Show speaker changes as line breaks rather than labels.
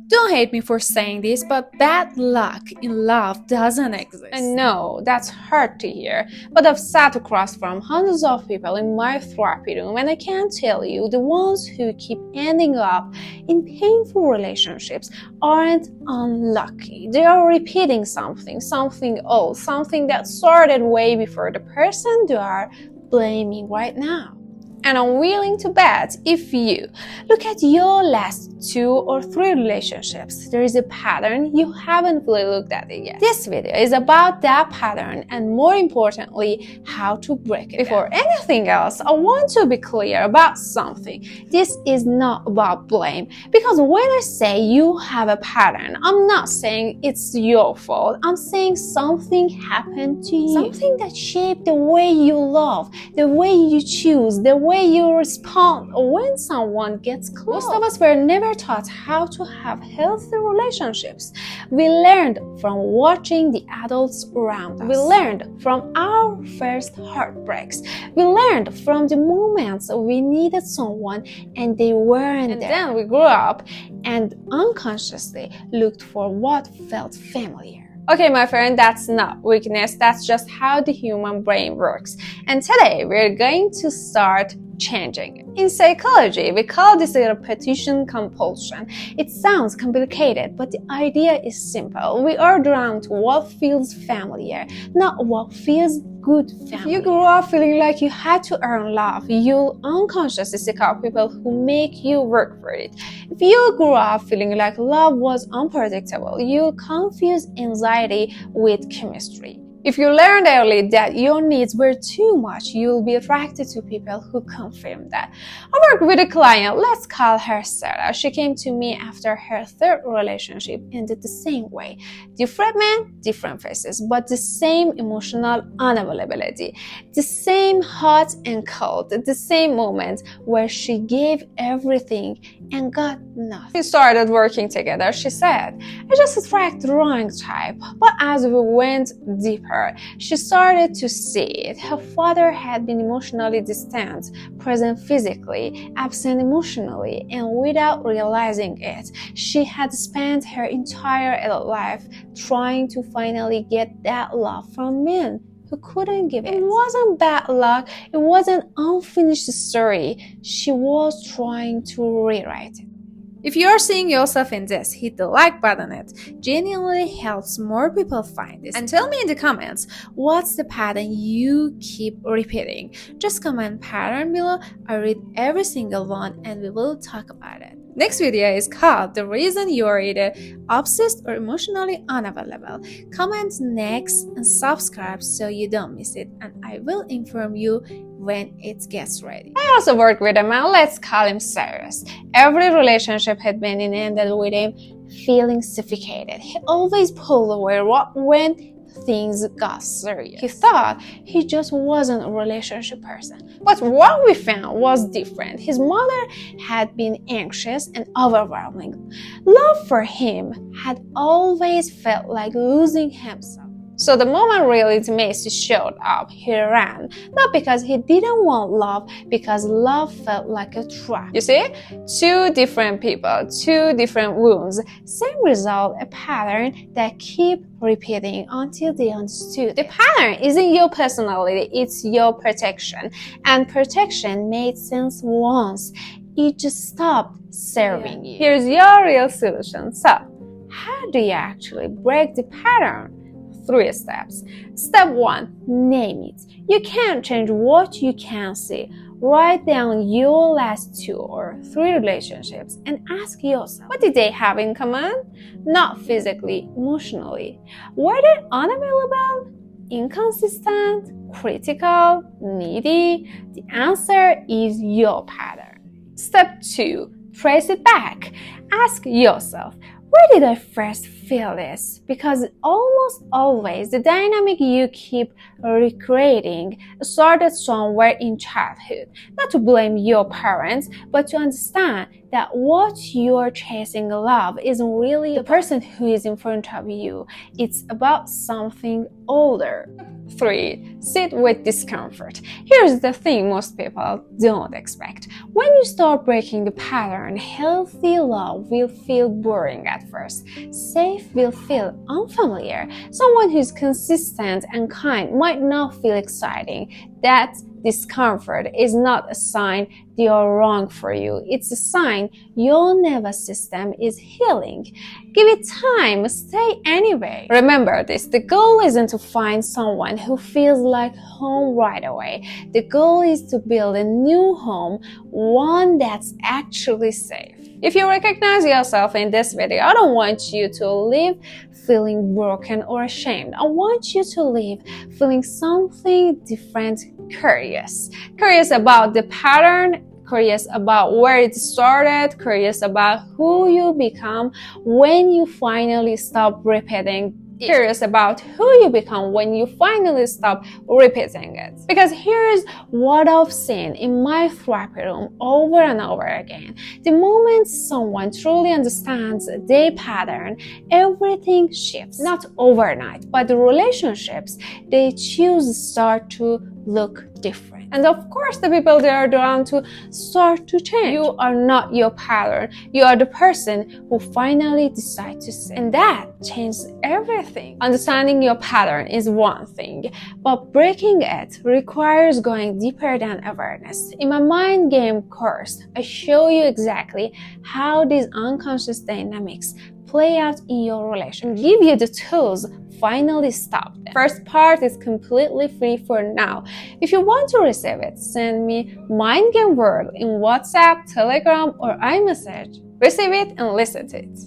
Don't hate me for saying this, but bad luck in love doesn't exist.
I know, that's hard to hear, but I've sat across from hundreds of people in my therapy room and I can tell you the ones who keep ending up in painful relationships aren't unlucky. They are repeating something old, something that started way before the person they are blaming right now. And I'm willing to bet if you look at your last 2 or 3 relationships, there is a pattern you haven't fully looked at it yet. This video is about that pattern and more importantly, how to break it. Before anything else, I want to be clear about something. This is not about blame, because when I say you have a pattern, I'm not saying it's your fault. I'm saying something happened to you. Something that shaped the way you love, the way you choose, the way you respond when someone gets close. Most of us were never taught how to have healthy relationships. We learned from watching the adults around us. We learned from our first heartbreaks. We learned from the moments we needed someone and they weren't there. And then we grew up and unconsciously looked for what felt familiar. Okay, my friend, that's not weakness. That's just how the human brain works. And today we're going to start changing it. In psychology, we call this a repetition compulsion. It sounds complicated, but the idea is simple. We are drawn to what feels familiar, not what feels good family. If you grew up feeling like you had to earn love, you'll unconsciously seek out people who make you work for it. If you grew up feeling like love was unpredictable, you'll confuse anxiety with chemistry. If you learned early that your needs were too much, you'll be attracted to people who confirm that. I worked with a client, let's call her Sarah. She came to me after her 3rd relationship ended the same way. Different men, different faces, but the same emotional unavailability. The same hot and cold, the same moment where she gave everything and got nothing. We started working together, she said. I just attract the wrong type, but as we went deeper, she started to see it. Her father had been emotionally distant, present physically, absent emotionally, and without realizing it, she had spent her entire adult life trying to finally get that love from men who couldn't give it. It wasn't bad luck, it was an unfinished story. She was trying to rewrite it.
If you're seeing yourself in this, hit the like button. It genuinely helps more people find this. And tell me in the comments, what's the pattern you keep repeating? Just comment pattern below. I read every single one and we will talk about it. Next video is called The Reason You Are Either Obsessed or Emotionally Unavailable. Comment next and subscribe so you don't miss it, and I will inform you when it gets ready.
I also work with a man, let's call him Cyrus. Every relationship had been ended with him feeling suffocated. He always pulled away when things got serious. He thought he just wasn't a relationship person. But what we found was different. His mother had been anxious and overwhelming. Love for him had always felt like losing himself. So the moment real intimacy showed up, he ran. Not because he didn't want love, because love felt like a trap. You see? 2 different people, 2 different wounds, same result, a pattern that keep repeating until they understood. The pattern isn't your personality, it's your protection. And protection made sense once. It just stopped serving you. Here's your real solution. So, how do you actually break the pattern? 3 steps. Step 1, name it. You can't change what you can't see. Write down your last 2 or 3 relationships and ask yourself, what did they have in common? Not physically, emotionally. Were they unavailable, inconsistent, critical, needy? The answer is your pattern. Step 2, trace it back. Ask yourself, where did I first feel this? Because almost always the dynamic you keep recreating started somewhere in childhood. Not to blame your parents, but to understand that what you're chasing love isn't really the person who is in front of you. It's about something older. 3. Sit with discomfort. Here's the thing most people don't expect. When you start breaking the pattern, healthy love will feel boring at first. Safe will feel unfamiliar. Someone who's consistent and kind might not feel exciting. That discomfort is not a sign they are wrong for you. It's a sign your nervous system is healing. Give it time, stay anyway. Remember this, the goal isn't to find someone who feels like home right away. The goal is to build a new home, one that's actually safe. If you recognize yourself in this video, I don't want you to leave feeling broken or ashamed. I want you to leave feeling something different, curious. Curious about the pattern, curious about where it started, curious about who you become when you finally stop repeating. Curious about who you become when you finally stop repeating it. Because here's what I've seen in my therapy room over and over again. The moment someone truly understands their pattern, everything shifts. Not overnight, but the relationships they choose start to look different. And of course, the people they are drawn to start to change. You are not your pattern. You are the person who finally decides to say. And that changes everything. Understanding your pattern is one thing, but breaking it requires going deeper than awareness. In my mind game course, I show you exactly how these unconscious dynamics play out in your relationship. Give you the tools finally stop them. First part is completely free for now. If you want to receive it, send me Mind Game World in WhatsApp, Telegram, or iMessage. Receive it and listen to it.